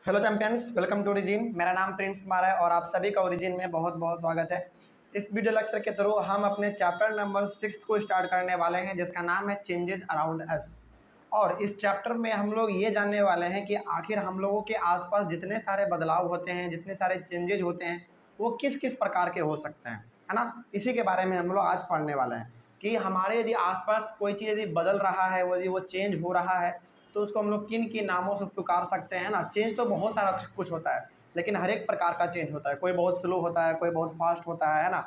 Hello champions, welcome to Origin. मेरा नाम Prince Kumar है और आप सभी का ओरिजिन में बहुत बहुत स्वागत है। इस वीडियो लेक्चर के थ्रू हम अपने चैप्टर नंबर 6 को स्टार्ट करने वाले हैं, जिसका नाम है चेंजेस अराउंड अस। और इस चैप्टर में हम लोग ये जानने वाले हैं कि आखिर हम लोगों के आसपास जितने सारे बदलाव होते हैं, जितने सारे चेंजेज होते हैं, वो किस किस प्रकार के हो सकते हैं, है ना। इसी के बारे में हम लोग आज पढ़ने वाले हैं कि हमारे यदि आसपास कोई चीज़ यदि बदल रहा है, यदि वो चेंज हो रहा है, तो उसको हम लोग किन किन नामों से पुकार सकते हैं ना। चेंज तो बहुत सारा कुछ होता है, लेकिन हर एक प्रकार का चेंज होता है। कोई बहुत स्लो होता है, कोई बहुत फास्ट होता है ना।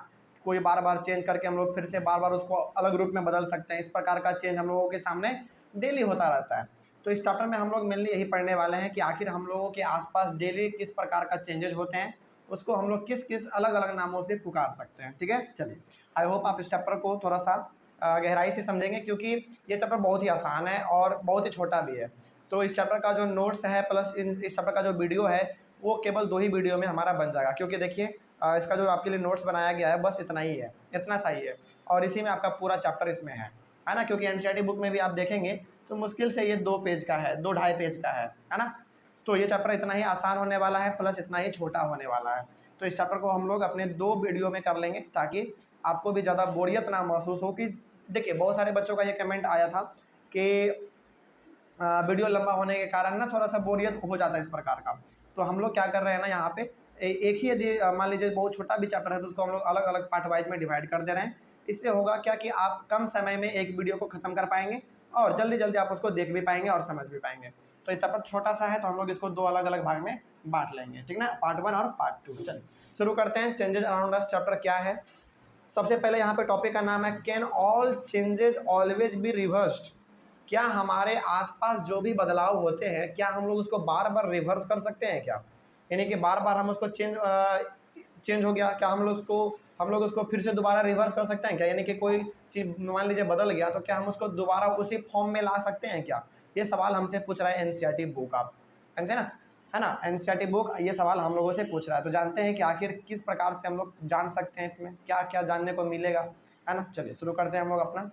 कोई बार बार चेंज करके हम लोग फिर से बार बार उसको अलग रूप में बदल सकते हैं। इस प्रकार का चेंज हम लोगों के सामने डेली होता रहता है। तो इस चैप्टर में हम लोग मेनली यही पढ़ने वाले हैं कि आखिर हम लोगों के आसपास डेली किस प्रकार का चेंजेस होते हैं, उसको हम लोग किस किस अलग अलग नामों से पुकार सकते हैं। ठीक है, चलिए आई होप आप इस चैप्टर को थोड़ा सा गहराई से समझेंगे, क्योंकि ये चैप्टर बहुत ही आसान है और बहुत ही छोटा भी है। तो इस चैप्टर का जो नोट्स है प्लस इस चैप्टर का जो वीडियो है, वो केवल 2 ही वीडियो में हमारा बन जाएगा। क्योंकि देखिए इसका जो आपके लिए नोट्स बनाया गया है बस इतना ही है, इतना सा ही है, और इसी में आपका पूरा चैप्टर इसमें है ना। क्योंकि एनसीईआरटी बुक में भी आप देखेंगे तो मुश्किल से ये 2 पेज का है, 2 ढाई पेज का है ना। तो ये चैप्टर इतना ही आसान होने वाला है प्लस इतना ही छोटा होने वाला है। तो इस चैप्टर को हम लोग अपने 2 वीडियो में कर लेंगे, ताकि आपको भी ज़्यादा बोरियत ना महसूस हो। कि देखिए बहुत सारे बच्चों का ये कमेंट आया था कि वीडियो लंबा होने के कारण ना थोड़ा सा बोरियत हो जाता है इस प्रकार का। तो हम लोग क्या कर रहे हैं ना, यहाँ पे एक ही यदि मान लीजिए बहुत छोटा भी चैप्टर है तो उसको हम लोग अलग अलग पार्ट वाइज में डिवाइड कर दे रहे हैं। इससे होगा क्या कि आप कम समय में एक वीडियो को खत्म कर पाएंगे और जल्दी जल्दी आप उसको देख भी पाएंगे और समझ भी पाएंगे। तो ये चैप्टर छोटा सा है तो हम लोग इसको 2 अलग अलग भाग में बांट लेंगे, ठीक ना, पार्ट 1 और पार्ट 2। चलिए शुरू करते हैं। चेंजेस अराउंड अस चैप्टर क्या है। सबसे पहले यहाँ पे टॉपिक का नाम है can all changes always be reversed. क्या हमारे आसपास जो भी बदलाव होते हैं, क्या हम लोग उसको बार बार रिवर्स कर सकते हैं क्या। यानी कि बार बार हम उसको चेंज हो गया, क्या हम लोग उसको फिर से दोबारा रिवर्स कर सकते हैं क्या। यानी कि कोई चीज़ मान लीजिए बदल गया तो क्या हम उसको दोबारा उसी फॉर्म में ला सकते हैं क्या। ये सवाल हमसे पूछ रहा है एनसीईआरटी बुक, आप है ना एनसीईआरटी बुक ये सवाल हम लोगों से पूछ रहा है। तो जानते हैं कि आखिर किस प्रकार से हम लोग जान सकते हैं, इसमें क्या क्या जानने को मिलेगा, है ना। चलिए शुरू करते हैं हम लोग अपना,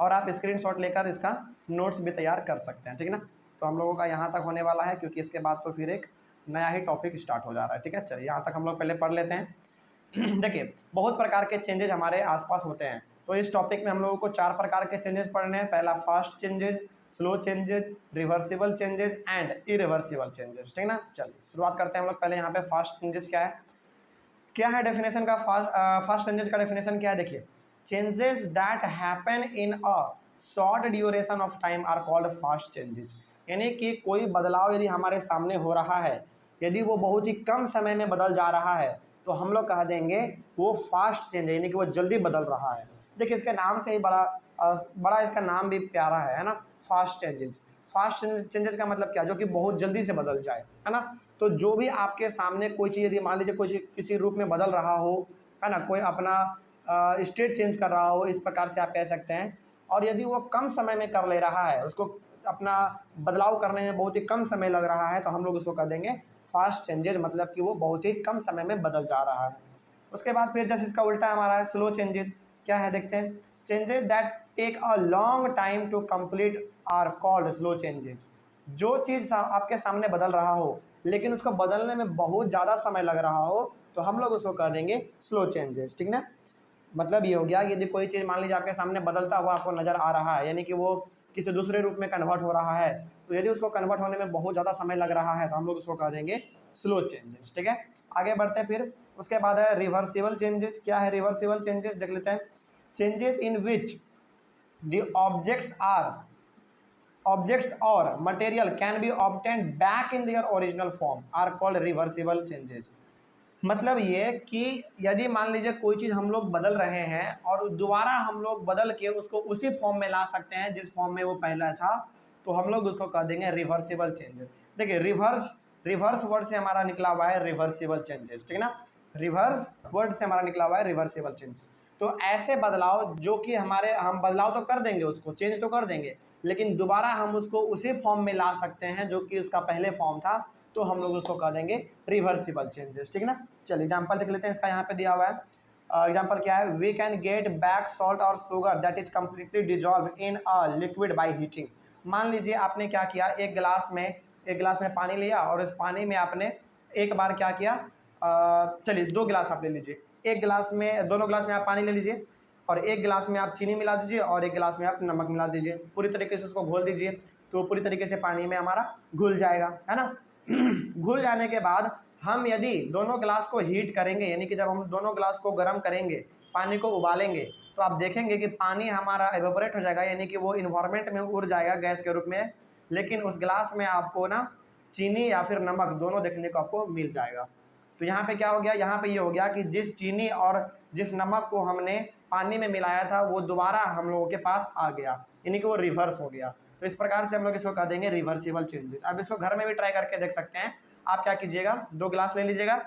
और आप स्क्रीनशॉट लेकर इसका नोट्स भी तैयार कर सकते हैं, ठीक है ना। तो हम लोगों का यहाँ तक होने वाला है, क्योंकि इसके बाद तो फिर एक नया ही टॉपिक स्टार्ट हो जा रहा है। ठीक है, चलिए यहाँ तक हम लोग पहले पढ़ लेते हैं। देखिए बहुत प्रकार के चेंजेज हमारे आसपास होते हैं। तो इस टॉपिक में हम लोगों को 4 प्रकार के चेंजेस पढ़ने हैं। पहला fast changes, slow changes, reversible changes and irreversible changes, ठीक है ना। चलिए शुरुआत करते हैं हम लोग। पहले यहाँ पे फास्ट चेंजेस क्या है डेफिनेशन का। फास्ट चेंजेस का डेफिनेशन क्या है, देखिए changes that happen in a short duration of time are called fast changes. यानी कि कोई बदलाव यदि हमारे सामने हो रहा है, यदि वो बहुत ही कम समय में बदल जा रहा है, तो हम लोग कह देंगे वो फास्ट चेंज है, यानी कि वो जल्दी बदल रहा है। देखिए इसके नाम से ही बड़ा इसका नाम भी प्यारा है ना, फास्ट चेंजेस। फास्ट चेंजेस का मतलब क्या, जो कि बहुत जल्दी से बदल जाए, है ना। तो जो भी आपके सामने कोई चीज़ यदि मान लीजिए कोई किसी रूप में बदल रहा हो, है ना, कोई अपना स्टेट चेंज कर रहा हो, इस प्रकार से आप कह सकते हैं। और यदि वो कम समय में कर ले रहा है, उसको अपना बदलाव करने में बहुत ही कम समय लग रहा है, तो हम लोग उसको कह देंगे फास्ट चेंजेस, मतलब कि वो बहुत ही कम समय में बदल जा रहा है। उसके बाद फिर जैसे इसका उल्टा हमारा है स्लो चेंजेस। क्या है देखते हैं, changes that take a long time to complete are called slow changes. जो चीज़ आपके सामने बदल रहा हो लेकिन उसको बदलने में बहुत ज़्यादा समय लग रहा हो, तो हम लोग उसको कह देंगे स्लो चेंजेस, ठीक ना। मतलब ये हो गया यदि कोई चीज़ मान लीजिए आपके सामने बदलता हुआ आपको नज़र आ रहा है, यानी कि वो किसी दूसरे रूप में कन्वर्ट हो रहा है, तो यदि उसको कन्वर्ट होने में बहुत ज़्यादा समय लग रहा है, तो हम लोग उसको कह देंगे स्लो चेंजेस, ठीक है। आगे बढ़ते हैं फिर। उसके बाद है रिवर्सिबल चेंजेस। क्या है रिवर्सिबल चेंजेस, देख लेते हैं। Changes in which the objects or material can be obtained back in their original form are called reversible changes। मतलब ये कि यदि मान लीजिए कोई चीज़ हम लोग बदल रहे हैं और दोबारा हम लोग बदल के उसको उसी फॉर्म में ला सकते हैं जिस फॉर्म में वो पहला था, तो हम लोग उसको कह देंगे रिवर्सिबल चेंजेस। देखिए रिवर्स वर्ड से हमारा निकला हुआ है रिवर्सिबल चेंजेस, ठीक है ना। रिवर्स वर्ड से हमारा निकला हुआ है रिवर्सिबल चेंजेस। तो ऐसे बदलाव जो कि हम बदलाव तो कर देंगे, उसको चेंज तो कर देंगे, लेकिन दोबारा हम उसको उसी फॉर्म में ला सकते हैं जो कि उसका पहले फॉर्म था, तो हम लोग उसको कह देंगे रिवर्सिबल चेंजेस, ठीक है ना। चलिए एग्जांपल देख लेते हैं इसका। यहाँ पे दिया हुआ है एग्जांपल क्या है, we can get back salt और sugar that is completely dissolve in a liquid by heating. मान लीजिए आपने क्या किया, एक गिलास में एक गिलास में पानी लिया और इस पानी में आपने एक बार क्या किया, चलिए 2 गिलास आप ले लीजिए, एक गिलास में, दोनों गिलास में आप पानी ले लीजिए और एक गिलास में आप चीनी मिला दीजिए और एक गिलास में आप नमक मिला दीजिए, पूरी तरीके से उसको घोल दीजिए। तो पूरी तरीके से पानी में हमारा घुल जाएगा, है ना। घुल जाने के बाद हम यदि दोनों गिलास को हीट करेंगे, यानी कि जब हम दोनों गिलास को गर्म करेंगे, पानी को उबालेंगे, तो आप देखेंगे कि पानी हमारा एवेपोरेट हो जाएगा, यानी कि वो इन्वायरमेंट में उड़ जाएगा गैस के रूप में। लेकिन उस गिलास में आपको ना चीनी या फिर नमक दोनों देखने को आपको मिल जाएगा। तो यहाँ पे क्या हो गया, यहाँ पे ये हो गया कि जिस चीनी और जिस नमक को हमने पानी में मिलाया था वो दोबारा हम लोगों के पास आ गया, यानी कि वो रिवर्स हो गया। तो इस प्रकार से हम लोग इसको कह देंगे रिवर्सिबल चेंजेस। अब इसको घर में भी ट्राई करके देख सकते हैं। आप क्या कीजिएगा, 2 गिलास ले लीजिएगा,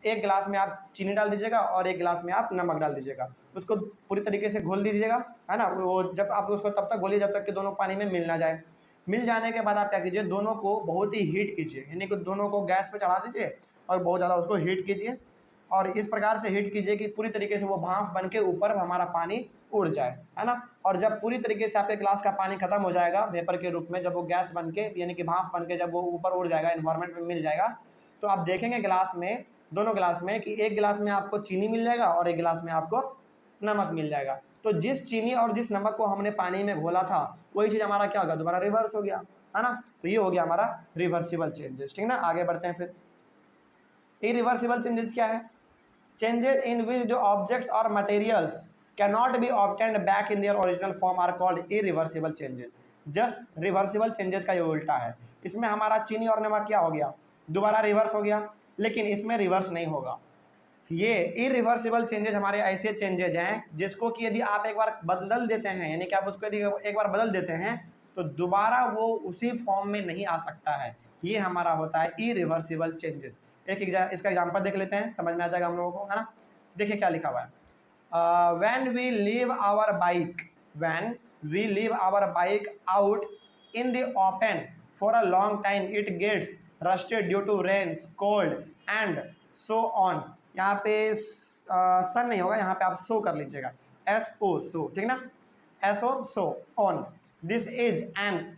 एक गिलास में आप चीनी डाल दीजिएगा और एक गिलास में आप नमक डाल दीजिएगा, उसको पूरी तरीके से घोल दीजिएगा, है ना। वो जब आप उसको तब तक घोलिए जब तक कि दोनों पानी में मिल ना जाए। मिल जाने के बाद आप क्या कीजिए, दोनों को बहुत ही हीट कीजिए, यानी कि दोनों को गैस पे चढ़ा दीजिए और बहुत ज़्यादा उसको हीट कीजिए और इस प्रकार से हीट कीजिए कि पूरी तरीके से वो भाप बन के ऊपर हमारा पानी उड़ जाए, है ना। और जब पूरी तरीके से आपके गिलास का पानी खत्म हो जाएगा वेपर के रूप में, जब वो गैस बन के यानी कि भाप बन के जब वो ऊपर उड़ जाएगा, एनवायरनमेंट में मिल जाएगा, तो आप देखेंगे गिलास में, दोनों गिलास में, कि एक गिलास में आपको चीनी मिल जाएगा और एक गिलास में आपको नमक मिल जाएगा। तो जिस चीनी और जिस नमक को हमने पानी में घोला था वही चीज़ हमारा क्या होगा, दोबारा रिवर्स हो गया, है ना। तो ये हो गया हमारा रिवर्सिबल चेंजेस, ठीक ना। आगे बढ़ते हैं फिर। इरिवर्सिबल चेंजेस क्या है, changes in which the objects or materials cannot be obtained back in their original form are called irreversible changes। Just reversible changes का ये उल्टा है। इसमें हमारा चीनी और नमक क्या हो गया, दोबारा रिवर्स हो गया, लेकिन इसमें रिवर्स नहीं होगा। ये इरिवर्सिबल चेंजेस हमारे ऐसे चेंजेज हैं जिसको कि यदि आप एक बार बदल देते हैं, यानी कि आप उसको यदि एक बार बदल देते हैं तो दोबारा वो उसी फॉर्म में नहीं आ सकता है। ये हमारा होता है इरिवर्सिबल चेंजेस। इसका एग्जांपल देख लेते हैं, समझ में आ जाएगा हम लोगों को, है ना। देखिए क्या लिखा हुआ है, when we leave our bike out in the open for a long time it gets rusted due to rains, cold and so on. यहाँ पे सन नहीं होगा, यहाँ पे आप सो कर लीजिएगा, SO सो, ठीक ना, SO so on. This is an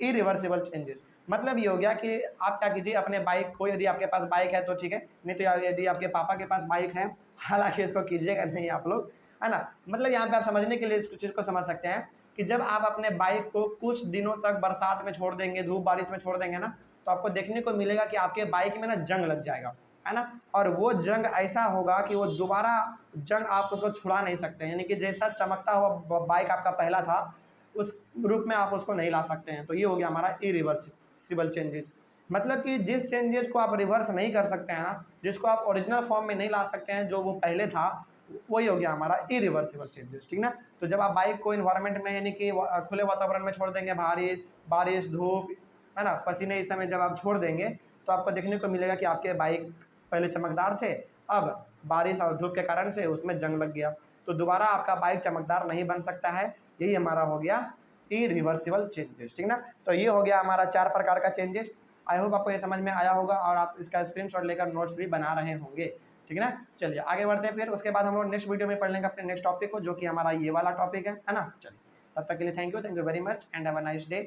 irreversible changes. मतलब ये हो गया कि आप क्या कीजिए, अपने बाइक को, यदि आपके पास बाइक है तो ठीक है, नहीं तो यदि आपके पापा के पास बाइक है, हालांकि इसको कीजिएगा नहीं आप लोग, है ना। मतलब यहाँ पे आप समझने के लिए इस चीज़ को समझ सकते हैं कि जब आप अपने बाइक को कुछ दिनों तक बरसात में छोड़ देंगे, धूप बारिश में छोड़ देंगे ना, तो आपको देखने को मिलेगा कि आपके बाइक में ना जंग लग जाएगा, है ना। और वो जंग ऐसा होगा कि वो दोबारा जंग आप उसको छुड़ा नहीं सकते, यानी कि जैसा चमकता हुआ बाइक आपका पहला था उस रूप में आप उसको नहीं ला सकते हैं। तो ये हो गया हमारा इरिवर्सिबल चेंजेस। मतलब कि जिस चेंजेस को आप रिवर्स नहीं कर सकते हैं ना, जिसको आप ओरिजिनल फॉर्म में नहीं ला सकते हैं जो वो पहले था, वही हो गया हमारा इरिवर्सिबल चेंजेस, ठीक ना। तो जब आप बाइक को इन्वायरमेंट में, यानी कि खुले वातावरण में छोड़ देंगे, बारिश धूप, है ना, पसीने, इस समय जब आप छोड़ देंगे तो आपको देखने को मिलेगा कि आपके बाइक पहले चमकदार थे, अब बारिश और धूप के कारण से उसमें जंग लग गया, तो दोबारा आपका बाइक चमकदार नहीं बन सकता है। यही हमारा हो गया इरिवर्सिबल चेंजेस, ठीक ना। तो ये हो गया हमारा 4 प्रकार का चेंजेस। आई होप आपको ये समझ में आया होगा और आप इसका स्क्रीनशॉट लेकर नोट्स भी बना रहे होंगे, ठीक है ना। चलिए आगे बढ़ते हैं, फिर उसके बाद हम लोग नेक्स्ट वीडियो में पढ़ लेंगे अपने नेक्स्ट टॉपिक को, जो कि हमारा ये वाला टॉपिक है ना। चलिए तब तक के लिए thank you very much and have a nice day.